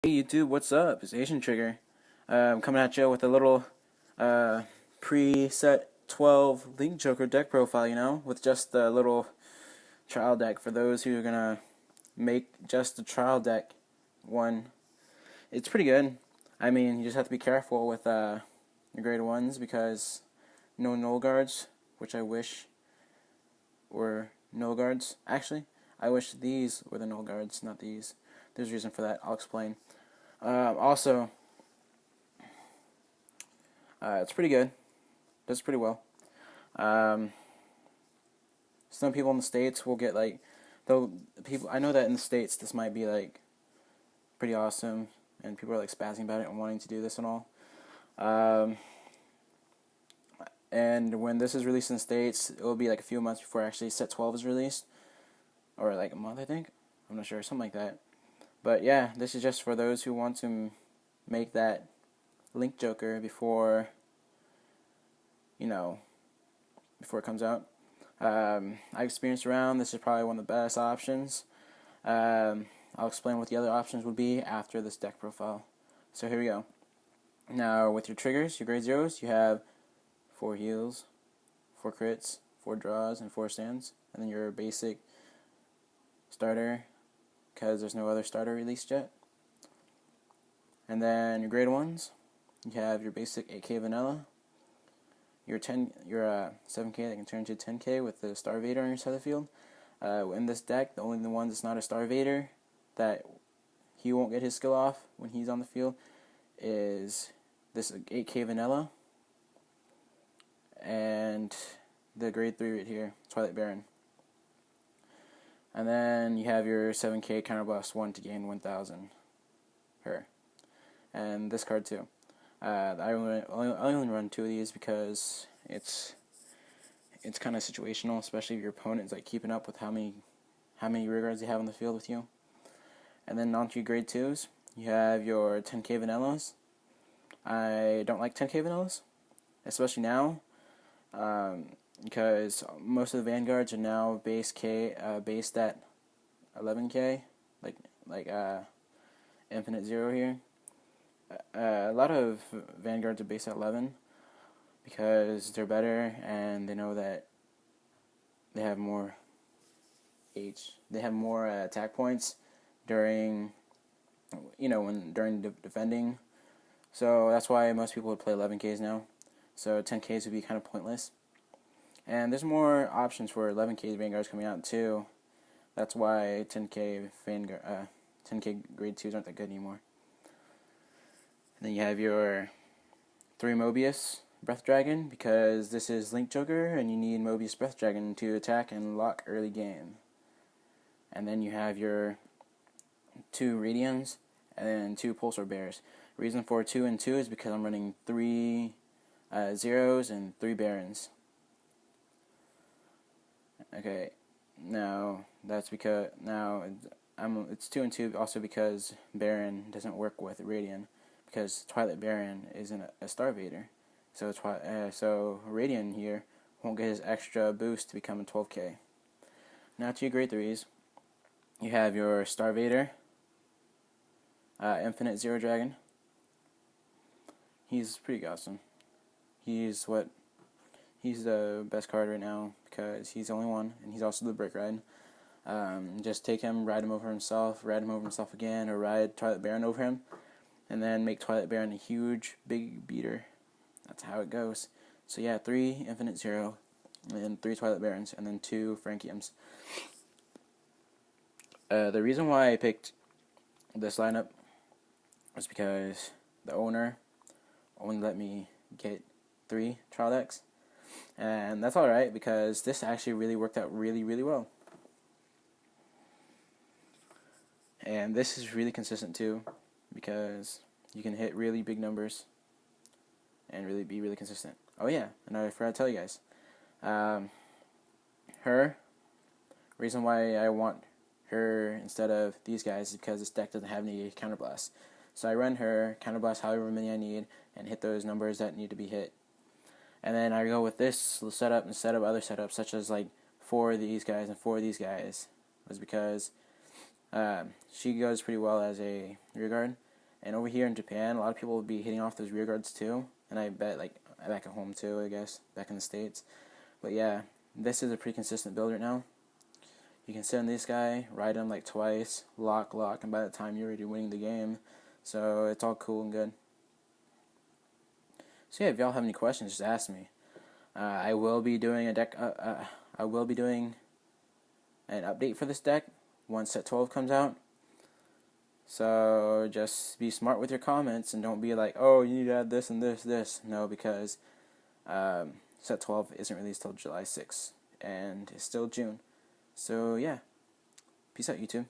Hey YouTube, what's up? It's Asian Trigger. Coming at you with a little preset 12 LinkJoker deck profile, with just a little trial deck for those who are gonna make just the trial deck one. It's pretty good. I mean, you just have to be careful with your grade ones because no null guards, which I wish were null guards. Actually, I wish these were the null guards, not these. There's a reason for that. I'll explain. Also, it's pretty good. Does pretty well. Um, some people in the States will get though people I know that in the States this might be pretty awesome, and people are spazzing about it and wanting to do this and all. Um, and when this is released in the States, it will be a few months before actually set 12 is released, or a month, I think. I'm not sure, something like that. But yeah, this is just for those who want to make that LinkJoker before it comes out. I've experienced around. This is probably one of the best options. I'll explain what the other options would be after this deck profile. So here we go. Now with your triggers, your grade zeros, you have 4 heals, 4 crits, 4 draws, and 4 stands. And then your basic starter, because there's no other starter released yet. And then your grade 1s, you have your basic 8k vanilla, your 7k that can turn into 10k with the Starvader on your side of the field. In this deck, the only one that's not a Starvader that he won't get his skill off when he's on the field is this 8k vanilla and the grade 3 right here, Twilight Baron. And then you have your 7k counterblast 1 to gain 1000 her. And this card too. I only run 2 of these because it's kind of situational, especially if your opponent is keeping up with how many rear guards they have on the field with you. And then on to your grade 2s, you have your 10k vanillas. I don't like 10k vanillas, especially now, because most of the Vanguards are now based at 11k, like Infinite Zero here. A lot of Vanguards are based at 11 because they're better and they know that they have more attack points during defending. So that's why most people would play 11Ks now. So 10Ks would be kind of pointless. And there's more options for 11K Vanguards coming out too. That's why 10K grade 2s aren't that good anymore. And then you have your 3 Mobius Breath Dragon, because this is LinkJoker and you need Mobius Breath Dragon to attack and lock early game. And then you have your 2 Radians and 2 Pulsar Bears. Reason for 2 and 2 is because I'm running 3 Zeros and 3 Barons. Okay, now that's because it's 2 and 2 also because Baron doesn't work with Radiant, because Twilight Baron isn't a Starvader. So Radiant here won't get his extra boost to become a 12k. Now to your grade 3s, you have your Starvader, Infinite Zero Dragon. He's pretty awesome. He's the best card right now because he's the only one, and he's also the Brick Ride. Just take him, ride him over himself again, or ride Twilight Baron over him, and then make Twilight Baron a huge, big beater. That's how it goes. So yeah, 3 Infinite Zero, and then 3 Twilight Barons, and then 2 Frankiums. The reason why I picked this lineup was because the owner only let me get 3 trial decks, and that's alright because this actually really worked out really, really well. And this is really consistent too, because you can hit really big numbers and really be really consistent. Oh yeah, and I forgot to tell you guys. Her, reason why I want her instead of these guys is because this deck doesn't have any counterblast. So I run her, counterblast however many I need, and hit those numbers that need to be hit. And then I go with this setup instead of other setups, such as 4 of these guys and 4 of these guys, was because she goes pretty well as a rear guard, And over here in Japan, a lot of people will be hitting off those rear guards too. And I bet, like, back at home too, I guess, back in the States. But yeah, this is a pretty consistent build right now. You can sit on this guy, ride him like twice, lock, and by the time you're already winning the game. So it's all cool and good. So yeah, if y'all have any questions, just ask me. I will be doing a deck. I will be doing an update for this deck once set 12 comes out. So just be smart with your comments and don't be like, oh, you need to add this and this. No, because set 12 isn't released till July 6th, and it's still June. So yeah, peace out, YouTube.